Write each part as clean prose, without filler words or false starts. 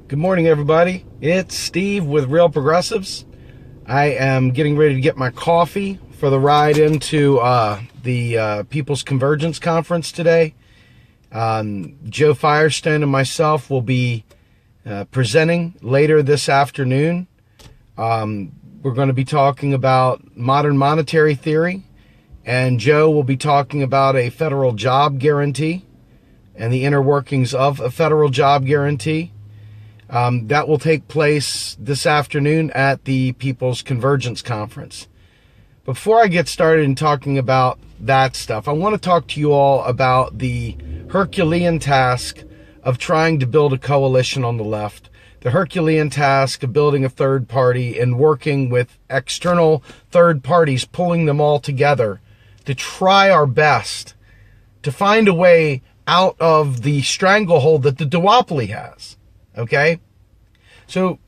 Good morning, everybody. It's Steve with Real Progressives. I am getting ready to get my coffee for the ride into the People's Convergence Conference today. Joe Firestone and myself will be presenting later this afternoon. We're going to be talking about modern monetary theory, and Joe will be talking about a federal job guarantee and the inner workings of a federal job guarantee. That will take place this afternoon at the People's Convergence Conference. Before I get started in talking about that stuff, I want to talk to you all about the Herculean task of trying to build a coalition on the left, the Herculean task of building a third party and working with external third parties, pulling them all together to try our best to find a way out of the stranglehold that the duopoly has. Okay? So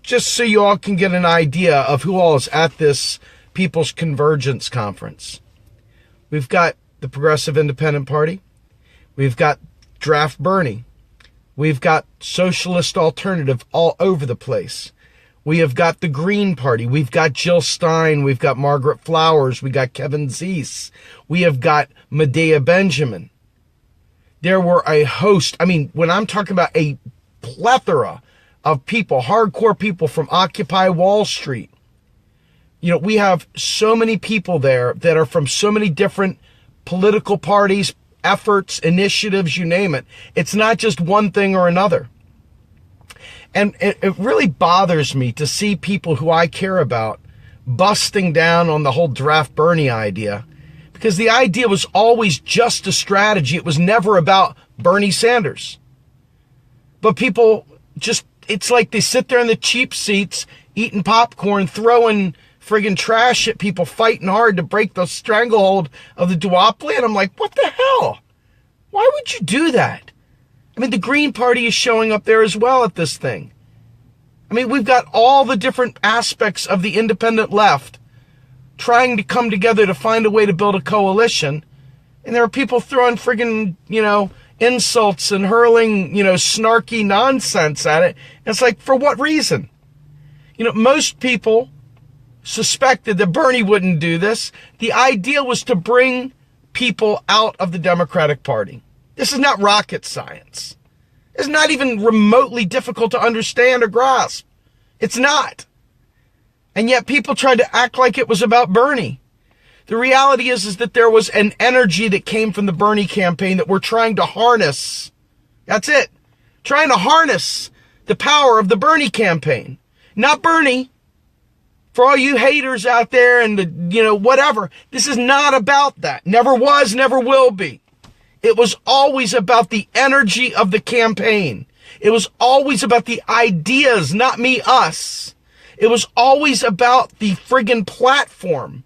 just so you all can get an idea of who all is at this People's Convergence Conference. We've got the Progressive Independent Party. We've got Draft Bernie. We've got Socialist Alternative all over the place. We have got the Green Party. We've got Jill Stein. We've got Margaret Flowers. We got Kevin Zeese. We have got Medea Benjamin. There were a host. I mean, when I'm talking about a plethora of people, hardcore people from Occupy Wall Street. You know, we have so many people there that are from so many different political parties, efforts, initiatives, you name it. It's not just one thing or another. And it really bothers me to see people who I care about busting down on the whole Draft Bernie idea, because the idea was always just a strategy. It was never about Bernie Sanders. But people just, it's like they sit there in the cheap seats, eating popcorn, throwing friggin' trash at people, fighting hard to break the stranglehold of the duopoly. And I'm like, what the hell? Why would you do that? I mean, the Green Party is showing up there as well at this thing. I mean, we've got all the different aspects of the independent left trying to come together to find a way to build a coalition. And there are people throwing friggin', insults and hurling, snarky nonsense at it. And it's like, for what reason? Most people suspected that Bernie wouldn't do this. The idea was to bring people out of the Democratic Party. This is not rocket science. It's not even remotely difficult to understand or grasp. It's not. And yet people tried to act like it was about Bernie. The reality is that there was an energy that came from the Bernie campaign that we're trying to harness. That's it. Trying to harness the power of the Bernie campaign. Not Bernie. For all you haters out there and whatever. This is not about that. Never was, never will be. It was always about the energy of the campaign. It was always about the ideas, not me, us. It was always about the friggin' platform.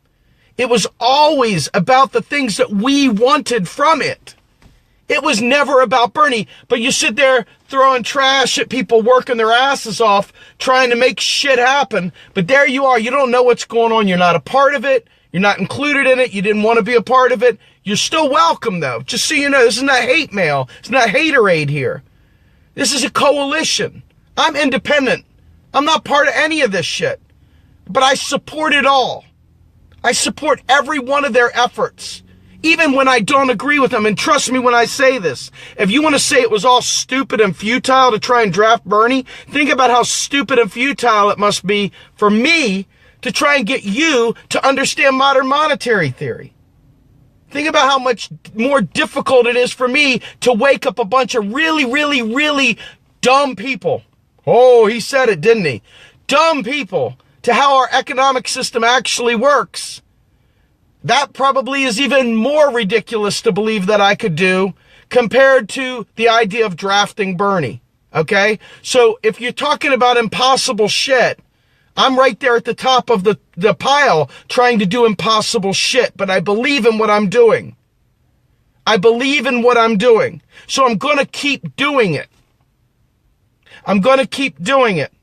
It was always about the things that we wanted from it. It was never about Bernie. But you sit there throwing trash at people working their asses off, trying to make shit happen. But there you are. You don't know what's going on. You're not a part of it. You're not included in it. You didn't want to be a part of it. You're still welcome, though. Just so you know, this is not hate mail. It's not haterade here. This is a coalition. I'm independent. I'm not part of any of this shit. But I support it all. I support every one of their efforts, even when I don't agree with them. And trust me when I say this, if you want to say it was all stupid and futile to try and draft Bernie, think about how stupid and futile it must be for me to try and get you to understand modern monetary theory. Think about how much more difficult it is for me to wake up a bunch of really, really, really dumb people. Oh, he said it, didn't he? Dumb people to how our economic system actually works. That probably is even more ridiculous to believe that I could do compared to the idea of drafting Bernie. Okay? So if you're talking about impossible shit, I'm right there at the top of the pile trying to do impossible shit, but I believe in what I'm doing. I believe in what I'm doing. So I'm going to keep doing it. I'm going to keep doing it.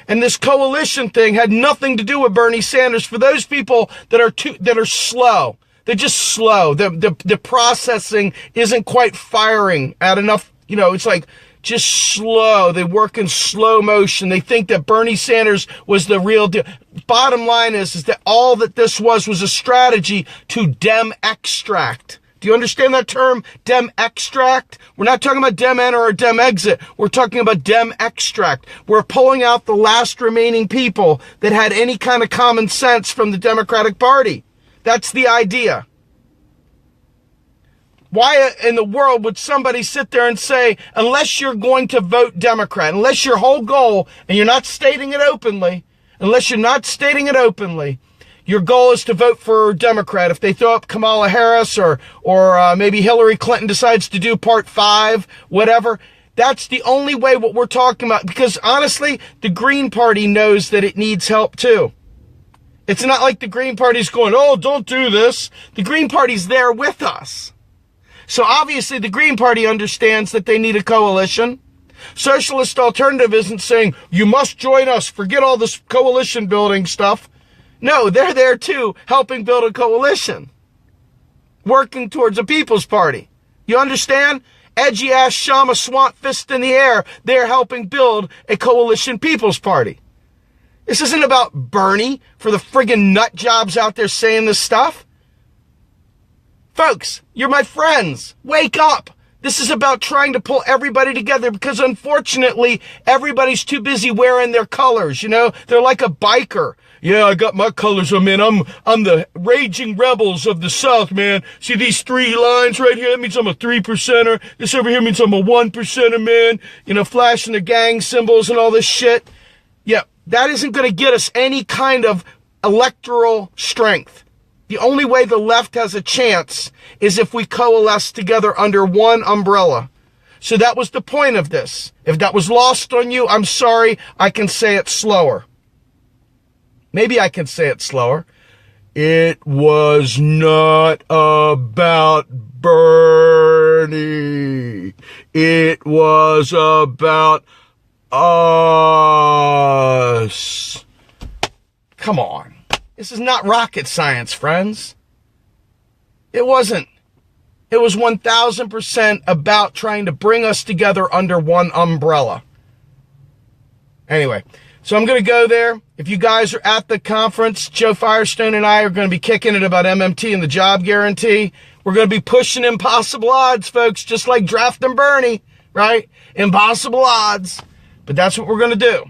And this coalition thing had nothing to do with Bernie Sanders. For those people that are slow, they're just slow. The processing isn't quite firing at enough. It's like just slow. They work in slow motion. They think that Bernie Sanders was the real deal. Bottom line is that all that this was a strategy to dem extract. Do you understand that term? Dem extract? We're not talking about dem enter or dem exit. We're talking about dem extract. We're pulling out the last remaining people that had any kind of common sense from the Democratic Party. That's the idea. Why in the world would somebody sit there and say, unless you're going to vote Democrat, unless your whole goal, and you're not stating it openly, your goal is to vote for Democrat. If they throw up Kamala Harris or maybe Hillary Clinton decides to do part 5, whatever, that's the only way what we're talking about. Because honestly, the Green Party knows that it needs help too. It's not like the Green Party's going, oh, don't do this. The Green Party's there with us. So obviously the Green Party understands that they need a coalition. Socialist Alternative isn't saying, you must join us, forget all this coalition building stuff. No, they're there too, helping build a coalition. Working towards a People's Party. You understand? Edgy ass Shama Swamp fist in the air, they're helping build a coalition People's Party. This isn't about Bernie for the friggin' nut jobs out there saying this stuff. Folks, you're my friends. Wake up. This is about trying to pull everybody together because unfortunately, everybody's too busy wearing their colors. You know, they're like a biker. Yeah, I got my colors on, man. I'm the raging rebels of the South, man. See these 3 lines right here? That means I'm a 3%er. This over here means I'm a 1%er, man. You know, flashing the gang symbols and all this shit. Yeah, that isn't going to get us any kind of electoral strength. The only way the left has a chance is if we coalesce together under one umbrella. So that was the point of this. If that was lost on you, I'm sorry. I can say it slower. Maybe I can say it slower. It was not about Bernie. It was about us. Come on. This is not rocket science, friends. It wasn't. It was 1000% about trying to bring us together under one umbrella. Anyway, so I'm going to go there. If you guys are at the conference, Joe Firestone and I are going to be kicking it about MMT and the job guarantee. We're going to be pushing impossible odds, folks, just like drafting Bernie, right? Impossible odds. But that's what we're going to do.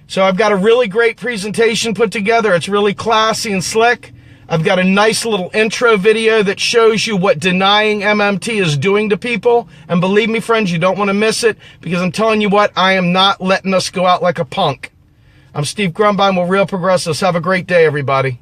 So I've got a really great presentation put together. It's really classy and slick. I've got a nice little intro video that shows you what denying MMT is doing to people. And believe me, friends, you don't want to miss it because I'm telling you what, I am not letting us go out like a punk. I'm Steve Grumbine with Real Progressives. Have a great day, everybody.